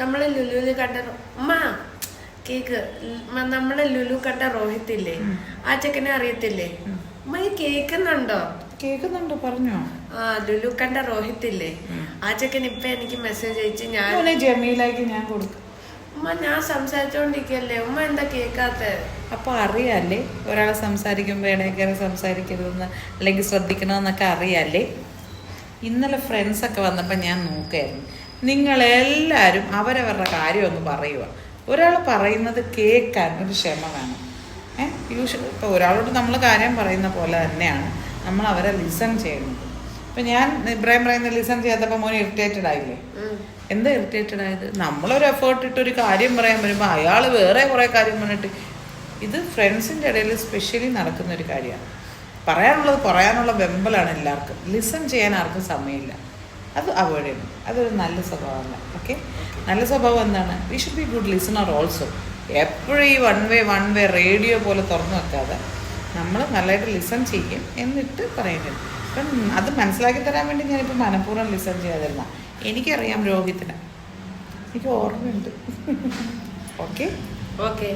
നമ്മളെ ലുലുവിൽ കണ്ട ഉമ്മ കേക്ക് നമ്മളെ ലുലു കണ്ട റോഹിത് ഇല്ലേ, ആ ചെക്കനെ അറിയത്തില്ലേ? ഉമ്മ ഈ കേൾക്കുന്നുണ്ടോ? കേൾക്കുന്നുണ്ടോ? പറഞ്ഞോ. ആ ലുലു കണ്ട റോഹിത് ഇല്ലേ, ആ ചെക്കൻ ഇപ്പൊ എനിക്ക് മെസ്സേജ് അയച്ച് ഞാൻ ജമീലാക്കി ഞാൻ കൊടുക്കും. ഉമ്മ ഞാൻ സംസാരിച്ചോണ്ടിരിക്കല്ലേ, ഉമ്മ എന്താ കേൾക്കാത്ത? അപ്പൊ അറിയാല്ലേ ഒരാളെ സംസാരിക്കുമ്പോ ഇടയ്ക്കേറെ സംസാരിക്കരുതെന്ന് അല്ലെങ്കിൽ ശ്രദ്ധിക്കണമെന്നൊക്കെ അറിയാല്ലേ. ഇന്നലെ ഫ്രണ്ട്സൊക്കെ വന്നപ്പോൾ ഞാൻ നോക്കായിരുന്നു, നിങ്ങളെല്ലാവരും അവരവരുടെ കാര്യം ഒന്ന് പറയുക. ഒരാൾ പറയുന്നത് കേൾക്കാൻ ഒരു ക്ഷമ വേണം. ഇപ്പോൾ ഒരാളോട് നമ്മൾ കാര്യം പറയുന്ന പോലെ തന്നെയാണ് നമ്മൾ അവരെ ലിസൺ ചെയ്യുന്നത്. ഇപ്പം ഞാൻ ഇബ്രാഹിം പറയുന്നത് ലിസൺ ചെയ്യാത്തപ്പോൾ മോനെ ഇറിറ്റേറ്റഡ് ആയില്ലേ? എന്താ ഇറിറ്റേറ്റഡ് ആയത്? നമ്മളൊരു എഫേർട്ട് ഇട്ട് ഒരു കാര്യം പറയാൻ വരുമ്പോൾ അയാൾ വേറെ കുറേ കാര്യം പറഞ്ഞിട്ട്, ഇത് ഫ്രണ്ട്സിൻ്റെ ഇടയിൽ സ്പെഷ്യലി നടക്കുന്ന ഒരു കാര്യമാണ്. പറയാനുള്ള വെമ്പലാണ് എല്ലാവർക്കും. ലിസൺ ചെയ്യാൻ ആർക്കും സമയമില്ല. അത് അവോയ്ഡ് ചെയ്യണം. അതൊരു നല്ല സ്വഭാവമല്ല. ഓക്കെ, നല്ല സ്വഭാവം എന്താണ്? We should be good listener also. എപ്പോഴും ഈ വൺ വേ റേഡിയോ പോലെ തുറന്നു വെക്കാതെ നമ്മൾ നല്ലതായിട്ട് ലിസൺ ചെയ്യും, എന്നിട്ട് പറയുന്നത്. അപ്പം അത് മനസ്സിലാക്കി തരാൻ വേണ്ടി ഞാനിപ്പോൾ മനഃപൂർവ്വം ലിസൺ ചെയ്യാതിരുന്ന. എനിക്കറിയാം രോഹിത്തിനെ, എനിക്ക് ഓർമ്മയുണ്ട്. Okay okay.